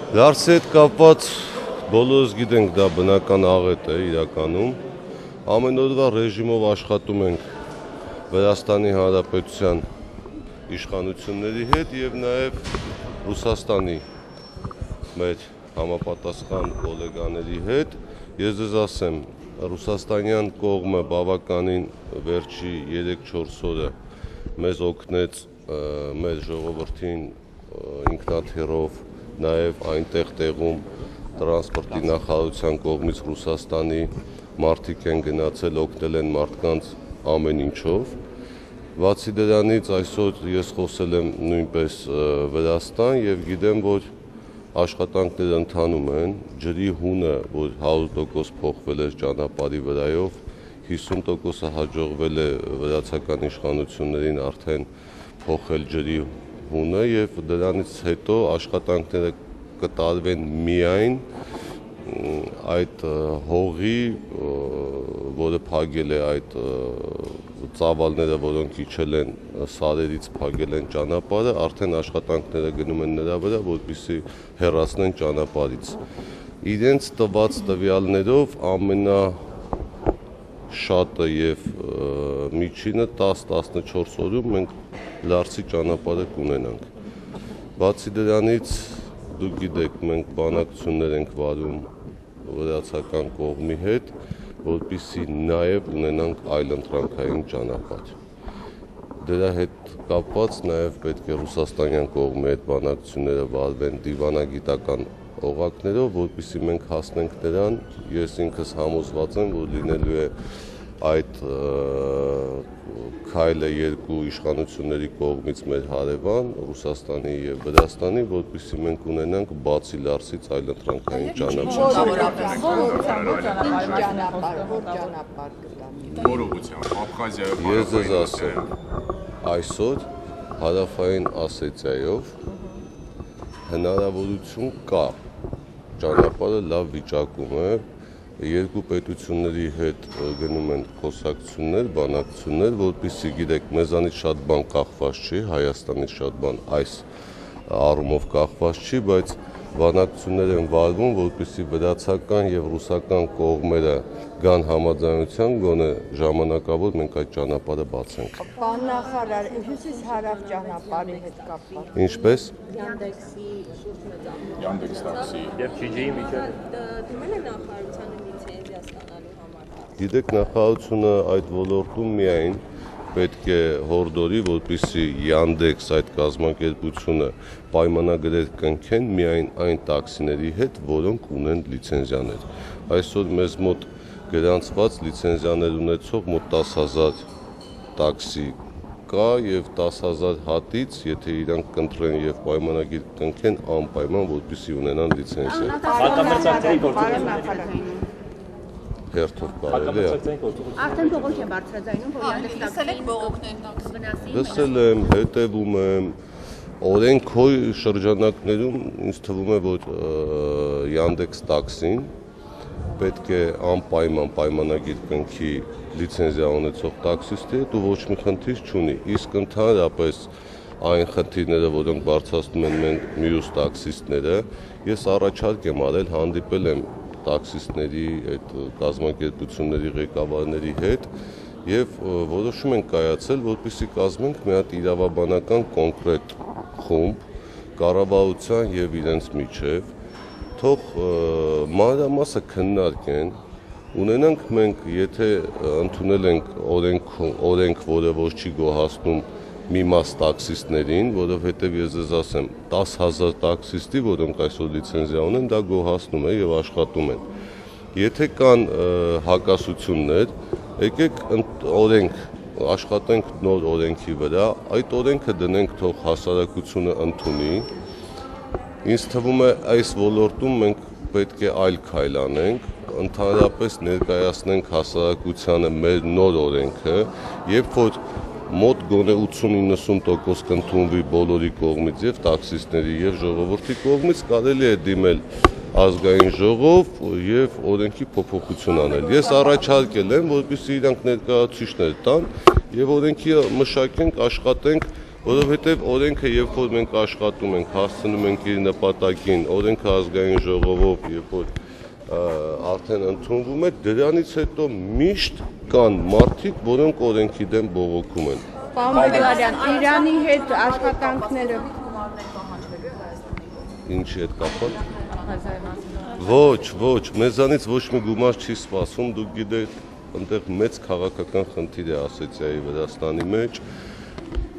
Դարձի հետ կապված բոլորս գիտենք դա բնական աղետ է իրականում, ամեն օրվա ռեժիմով աշխատում ենք Վրաստանի Հանրապետության իշխանությունների հետ և նաև Ռուսաստանի մեր համապատասխան գոլեգաների հետ, ես ձեզ ասեմ, Ռուսաստանյան կողմը բավականին վերջի 3-4 օրը մեզ օգնեց մեր ժողովրդին ինքնաթիռով նաև այնտեղ տեղում տրանսպորտի նախարարության կողմից Ռուսաստանի մարդիկ են գնացել, օգնել են մարդկանց ամեն ինչով։ Բացի դրանից այսօր ես խոսել եմ նույնպես Վրաստան և գիտեմ, որ աշխատանքները ընթանում են, ջրի հունը, որ 100% փոխվել էր ճանապարհի վրայով, 50%-ը հաջողվել է վրացական իշխանություններին արդեն փոխել ջրի հունը և դրանից հետո աշխատանքները կտարվեն միայն այդ հողի, որը փակել է այդ ծավալները, որոնք իջել են սարերից փակել են ճանապարհը, արդեն աշխատանքները գնում են նրա վրա, որպեսզի հեռացնեն ճանապարհից։ Իրենց տված տվյալներով ամենաշատը և միջինը 10-14 օրում մենք Լարսի ճանապարհը կունենանք։ Բացի դրանից դուք գիտեք, մենք բանակցություններ ենք վարում վրացական կողմի հետ, որպեսզի նաև ունենանք այլընտրանքային ճանապարհ։ Դրա հետ կապված նաև պետք է ռուսաստանյան կողմի հետ բանակցությունները վարվեն դիվանագիտական օղակներով, որպեսզի մենք հասնենք նրան, ես ինքս համոզված եմ, որ լինելու է այդ քայլը երկու իշխանությունների կողմից մեր հարևան Ռուսաստանի և Վրաստանի, որպեսզի մենք ունենանք բացի Լարսից այլընտրանքային ճանապարհ։ Ես ձեզ ասեմ, այսօր Հարավային Ասետիայով հնարավորություն կա, ճանապարհը լավ վիճակում է, երկու պետությունների հետ գնում են խոսակցություններ, բանակցություններ, որպեսզի գիտեք, մեզանից շատ բան կախված չի, Հայաստանից շատ բան այս առումով կախված չի, բայց բանակցություններ են վարվում, որպեսզի վրացական և ռուսական կողմերը գան համաձայնության, գոնե ժամանակավոր մենք այդ ճանապարհը բացենք։ Պարոն նախարար, հյուսիս-հարավ ճանապարհի հետ կապված։ Ինչպես։ Yandex-ի շուրջ մեծանում։ Yandex Taxi Եվ GG-ի միջև։ Դիմել է նախարարությանը լիցենզիա ստանալու համար։ Գիտեք, նախարարությունը այդ ոլորտում միայն պետք է հորդորի, որպեսզի Yandex այդ կազմակերպությունը պայմանագրեր կնքեն միայն այն տաքսիների հետ, որոնք ունեն լիցենզիաներ։ Այսօր մեզ մոտ գրանցված լիցենզիաներ ունեցող մոտ 10,000 տաքսի կա և 10,000 հատից, եթե իրանք կընտրեն և պայմանագիր կնքեն, անպայման որպեսզի ունենան լիցենզիա։ Հակամրցակցային գործողությունների Հերթով կարելի է։ Արդեն բողոք են բարձրաձայնում, որ Yandex տաքսին Լսել եմ, հետևում եմ, օրենքով շրջանակներում ինձ թվում է, որ Yandex տաքսին պետք է անպայման պայմանագիր կնքի լիցենզիա ունեցող տաքսիստի հետ ու ոչ մի խնդիր չունի, իսկ ընդհանրապես այն խնդիրները, որոնք բարձրացնում են մենք մյուս տաքսիստները, ես առաջարկ եմ արել, հանդիպել եմ տաքսիստների այդ կազմակերպությունների ղեկավարների հետ և որոշում ենք կայացել, որպեսզի կազմենք մի հատ իրավաբանական կոնկրետ խումբ կառավարության և իրենց միջև, թող մանրամասը քննարկեն, ունենանք մենք, եթե ընդունել ենք օրենք, որը որ չի գոհացնում մի մաս տաքսիստներին, որովհետև ես ձեզ ասեմ, 10,000 տաքսիստի, որոնք այսօր լիցենզիա ունեն, դա գոհացնում է և աշխատում են։ Եթե կան հակասություններ, եկեք օրենք, աշխատենք նոր օրենքի վրա, այդ օրենքը դնենք, թող հասարակությունը ընդունի։ Ինձ թվում է այս ոլորտում մենք պետք է այլ քայլ անենք, ընդհանրապես ներկայացնենք հասարակությանը մեր նոր օրենքը, երբ որ մոտ գոնե 80-90% կընդունվի բոլորի կողմից և տաքսիստների և ժողովրդի կողմից, կարելի է դիմել ազգային ժողով և օրենքի փոփոխություն անել։ Ես առաջարկել եմ, որպեսզի իրանք ներկայացուցիչներ տան և օրենքի մշակենք, աշխատենք որովհետև օրենքը երբ որ մենք աշխատում ենք, հասցնում ենք իր նպատակին, օրենքը ազգային ժողովով, երբ որ արդեն ընդունվում է, դրանից հետո միշտ կան մարդիկ, որոնք օրենքի դեմ բողոքում են։ Պարոն Բեգլարյան, Իրանի հետ աշխատանքները Ինչի հետ կապված։ Ոչ, մեզանից ոչ մի գումար չի սպասում, դուք գիտեք, այնտեղ մեծ քաղաքական խնդիր է ասոցիայի Վրաստանի մեջ,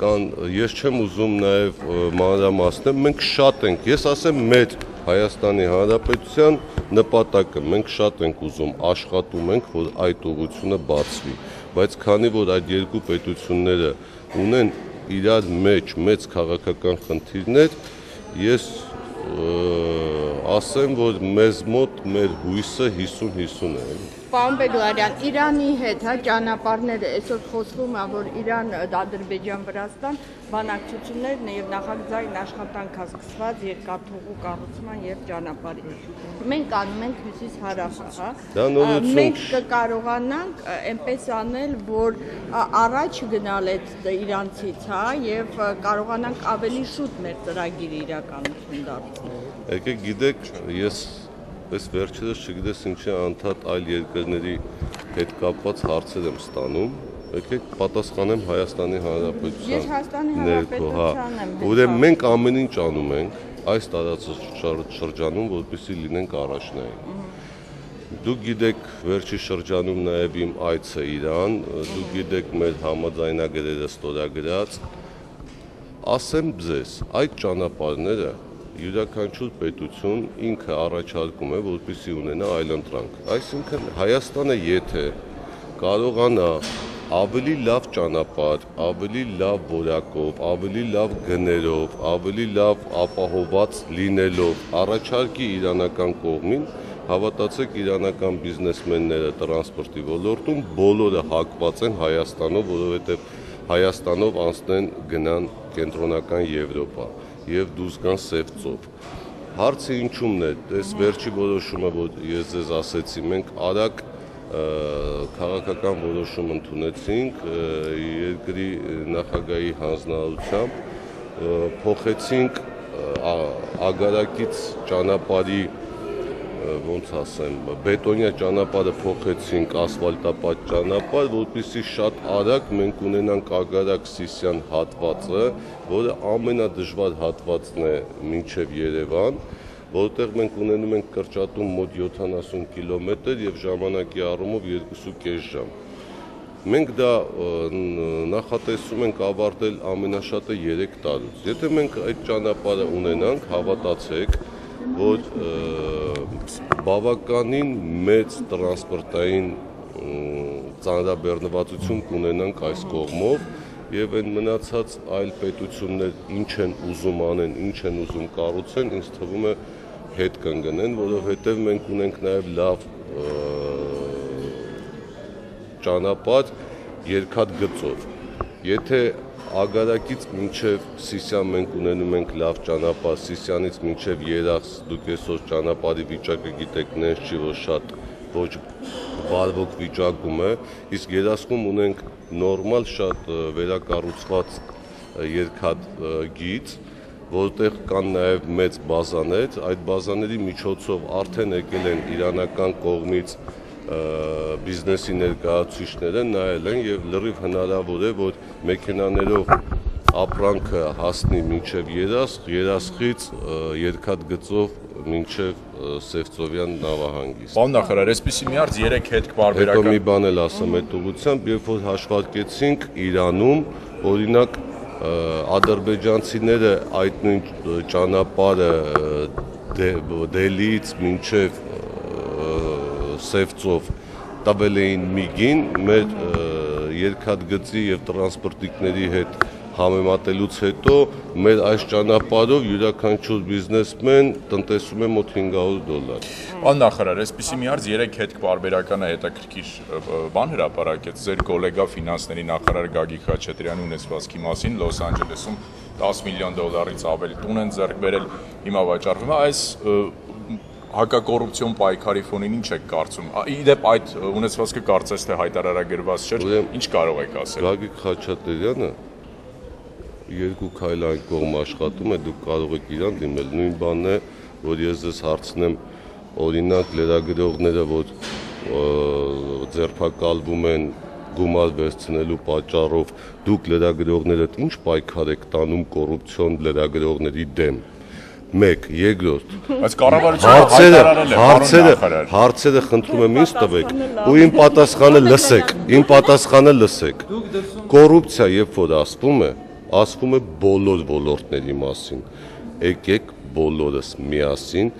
կան, ես չեմ ուզում նաև մանրամասնել, մենք շատ ենք, ես ասեմ մեր Հայաստանի Հանրապետության նպատակը, մենք շատ ենք ուզում, աշխատում ենք, որ այդ ուղղությունը բացվի, բայց քանի որ այդ երկու պետությունները ունեն իրար մեջ մեծ քաղաքական խնդիրներ, ես ասեմ, որ մեզ մոտ մեր հույսը 50-50 է։ Պարոն Բեգլարյան, Իրանի հետ ճանապարհները այսօր խոսվում է, որ Իրան, Ադրբեջան, Վրաստան բանակցություններն եւ նախագծային աշխատանք հասկացված երկաթուղու կառուցման եւ ճանապարհի։ Մենք անում ենք հյուսիս-հարավ, հա։ Դա նորություն Մենք կկարողանանք այնպես անել, որ առաջ գնալ այդ իրանցից, հա, եւ կարողանանք ավելի շուտ մեր ծրագիրը իրականություն դարձնել։ Եկեք գիտեք, ես Պես վերջերս չգիտես ինչի անդադ այլ երկրների հետ կապված հարցեր եմ ստանում, եկեք պատասխանեմ Հայաստանի Հանրապետության ներքո, հա։ Ուրեմն մենք ամեն ինչ անում ենք այս տարածաշրջանում, որպեսզի լինենք առաջնային։ Դուք գիտեք, վերջի շրջանում նաև իմ այցը Իրան, դուք գիտեք մեր համաձայնագրերը ստորագրած, ասեմ ձեզ, այդ ճանապարհները յուրաքանչյուր պետություն ինքը առաջարկում է, որպեսզի ունենա այլընտրանք։ Այսինքն Հայաստանը եթե կարողանա ավելի լավ ճանապարհ, ավելի լավ որակով, ավելի լավ գներով, ավելի լավ ապահովված լինելով առաջարկի իրանական կողմին, հավատացեք իրանական բիզնեսմենները տրանսպորտի ոլորտում բոլորը հակված են Հայաստանով, որովհետև Հայաստանով անցնեն գնան կենտրոնական Եվրոպա եւ դուրս գան Սև ծով։ Հարցը ինչումն է, այս վերջի որոշումը, որ ես ձեզ ասեցի, մենք արագ քաղաքական որոշում ընդունեցինք երկրի նախագահի հանձնարարությամբ, փոխեցինք ագարակից ճանապարհի ոնց ասեմ, բետոնյա ճանապարհը փոխեցինք ասֆալտապատ ճանապարհ, որպեսզի շատ արագ մենք ունենանք Ագարակ-Սիսիան հատվածը, որը ամենադժվար հատվածն է մինչև Երևան, որտեղ մենք ունենում ենք կրճատում մոտ 70 կիլոմետր եւ ժամանակի առումով 2.5 ժամ։ Մենք դա նախատեսում ենք ավարտել ամենաշատը 3 տարուց։ Եթե մենք այդ ճանապարհը ունենանք, հավատացեք, որ բավականին մեծ տրանսպորտային ծանրաբեռնվածություն կունենանք այս կողմով եւ այն մնացած այլ պետություններ ինչ են ուզում անեն, ինչ են ուզում կառուցեն, ինձ թվում է հետ կընկնեն, որովհետեւ մենք ունենք նաեւ լավ ճանապարհ երկաթգծով։ Եթե Ագարակից մինչև Սիսիան մենք ունենում ենք լավ ճանապարհ, Սիսիանից մինչև Երախս դուք այսօր ճանապարհի վիճակը գիտեք, նենց չի, որ շատ ոչ բարվոք վիճակում է, իսկ Երասքում ունենք նորմալ շատ վերակառուցված երկաթգիծ, որտեղ կան նաև մեծ բազաներ, այդ բազաների միջոցով արդեն եկել են իրանական կողմից բիզնեսի ներկայացուցիչները նայել են եւ լրիվ հնարավոր է, որ մեքենաներով ապրանքը հասնի մինչև Երասխ, Երասխից երկաթգծով մինչև Սևծովյան նավահանգիստ։ Պարոն նախարար, այսպիսի մի արծ 3 հետ բարբերական։ Հետո մի բան էլ ասեմ այդ ուղղությամբ, երբ որ հաշվարկեցինք Իրանում, օրինակ ադրբեջանցիները այդ նույն ճանապարհը Դելիից մինչև Սևծով տվել էին միգին, մեր երկաթգծի եւ տրանսպորտիկների հետ համեմատելուց հետո մեր այս ճանապարհով յուրաքանչյուր բիզնեսմեն տնտեսում է մոտ $500։ Պարոն նախարար, այսպիսի մի արծ 3 հետ բարբերականը հետաքրքիր բան հրապարակեց ձեր գոլեգա ֆինանսների նախարար Գագիկ Խաչատրյանի ունեցվածքի մասին Լոս Անջելեսում $10 միլիոն ավելի տուն են ձեռք բերել, հիմա վաճառվում է այս հակակոռուպցիոն պայքարի ֆոնին ինչ եք կարծում։ Իդեպ այդ ունեցվածքը կարծես թե հայտարարագրված չէր, ինչ կարող եք ասել։ Գագիկ Խաչատրյանը երկու քայլ այն կողմ աշխատում է, դուք կարող եք իրան դիմել։ Նույն բանն է, որ ես ձեզ հարցնեմ, օրինակ լրագրողները, որ ձերբակալվում են գումար վերցնելու պատճառով, դուք լրագրողներդ ինչ պայքար եք տանում կոռուպցիոն լրագրողների դեմ։ 1, երկրորդ։ Բայց կառավարությունը հայտարարել է, հարցերը խնդրում եմ ինձ տվեք ու իմ պատասխանը լսեք։ Կոռուպցիա երբ որ ասվում է բոլոր ոլորտների մասին։ Եկեք բոլորս միասին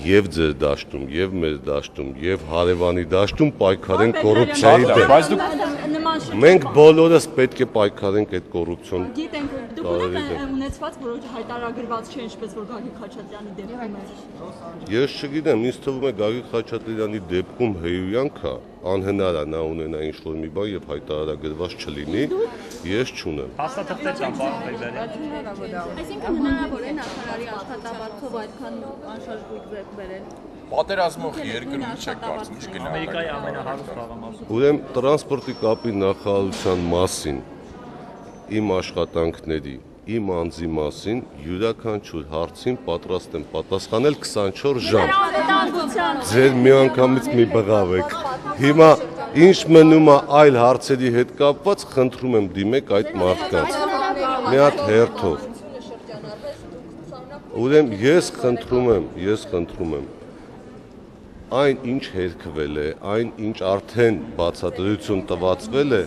եւ ձեր դաշտում, եւ մեր դաշտում, եւ հարևանի դաշտում պայքարենք կոռուպցիայի դեմ։ Մենք բոլորս պետք է պայքարենք այդ կոռուպցիոն։ Գիտենք, դուք ունեք ունեցված որոշ հայտարարագրված չէ, ինչպես որ Գագիկ Խաչատրյանի դեպքում է։ Ես չգիտեմ, ինձ թվում է Գագիկ Խաչատրյանի դեպքում հեյությանքը անհնար է նա ունենա ինչ-որ մի բան եւ հայտարարագրված չլինի, ես չունեմ։ Փաստաթղթեր կան, պարոն Բեգլարյան։ Այսինքն հնարավոր է նախարարի աշխատավարձով այդքան անշարժ գույք ձեռք բերել։ պատերազմող երկրում ինչ եք կարծում, ինչ գնահատակ։ Ամերիկայի ամենահարուստ խաղամասում։ Ուրեմն տրանսպորտի կապի նախարարության մասին իմ աշխատանքների, իմ անձի մասին յուրաքանչյուր հարցին պատրաստ եմ պատասխանել 24 ժամ։ Ձեր միանգամից մի բղավեք։ Հիմա ինչ մնում է այլ հարցերի հետ կապված, խնդրում եմ դիմեք այդ մարդկանց։ Մի հատ հերթով։ Ուրեմն ես խնդրում եմ այն ինչ հերքվել է, այն ինչ արդեն բացատրություն տվածվել է,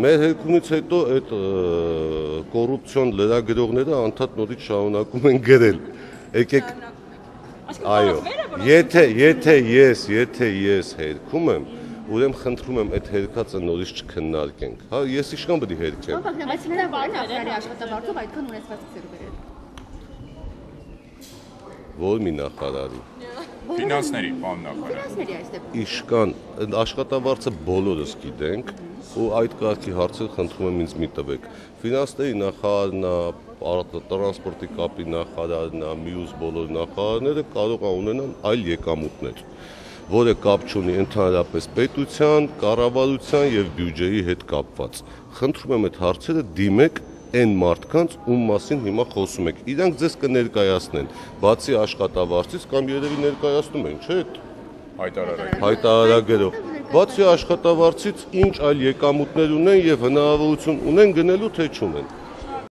մեր հերքումից հետո այդ կոռուպցիոն լրագրողները անդադ նորից շարունակում են գրել։ Եկեք, այո, եթե ես հերքում եմ, ուրեմն խնդրում եմ այդ հերքածը նորից չքննարկենք։ Հա, ես ինչքան պետք է հերքեմ։ Բայց հնարավոր է նախարարի աշխատավարձով այդքան ունեցված ձեռք բերել։ Որ մի նախարարի։ Ֆինանսների, պարոն նախարար։ Ֆինանսների այս դեպքում։ Իշկան աշխատավարձը բոլորս գիտենք ու այդ կարգի հարցեր խնդրում եմ ինձ մի տվեք։ Ֆինանսների նախարարն է, տրանսպորտի կապի նախարարն է, մյուս բոլոր նախարարները կարող են ունենան այլ եկամուտներ, որը կապ չունի ընդհանրապես պետության, կառավարության եւ բյուջեի հետ կապված։ Խնդրում եմ այդ հարցերը դիմեք այն մարդկանց, ում մասին հիմա խոսում եք։ Իրանք ձեզ կներկայացնեն, բացի աշխատավարձից կամ երևի ներկայացնում են, չէ՞։ Հայտարարագրով։ Բացի աշխատավարձից ինչ այլ եկամուտներ ունեն եւ հնարավորություն ունեն գնելու թե չունեն։